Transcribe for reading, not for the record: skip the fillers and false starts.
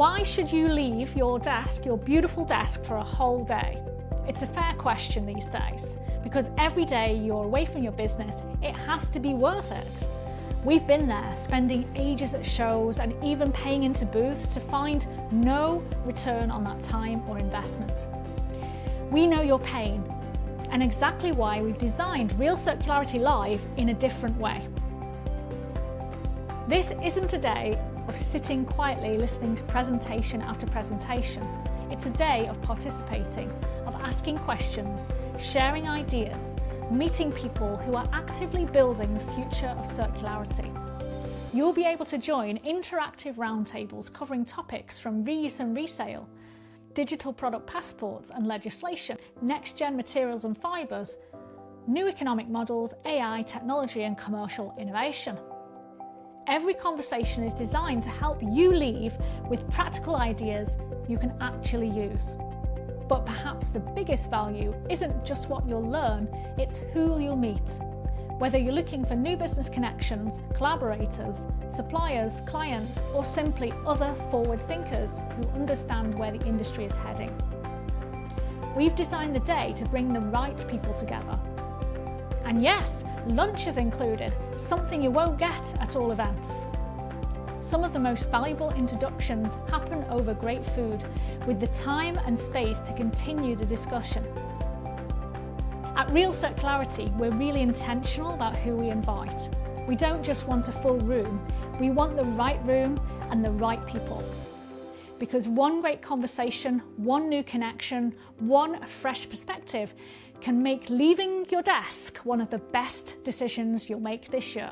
Why should you leave your desk, your beautiful desk, for a whole day? It's a fair question these days, because every day you're away from your business, it has to be worth it. We've been there, spending ages at shows and even paying into booths to find no return on that time or investment. We know your pain, and exactly why we've designed Real Circularity Live in a different way. This isn't a day of sitting quietly listening to presentation after presentation. It's a day of participating, of asking questions, sharing ideas, meeting people who are actively building the future of circularity. You'll be able to join interactive roundtables covering topics from reuse and resale, digital product passports and legislation, next-gen materials and fibres, new economic models, AI, technology and commercial innovation. Every conversation is designed to help you leave with practical ideas you can actually use. But perhaps the biggest value isn't just what you'll learn, it's who you'll meet. Whether you're looking for new business connections, collaborators, suppliers, clients, or simply other forward thinkers who understand where the industry is heading. We've designed the day to bring the right people together. And yes, lunch is included, something you won't get at all events. Some of the most valuable introductions happen over great food, with the time and space to continue the discussion. At Real Circularity, we're really intentional about who we invite. We don't just want a full room, we want the right room and the right people. Because one great conversation, one new connection, one fresh perspective can make leaving your desk one of the best decisions you'll make this year.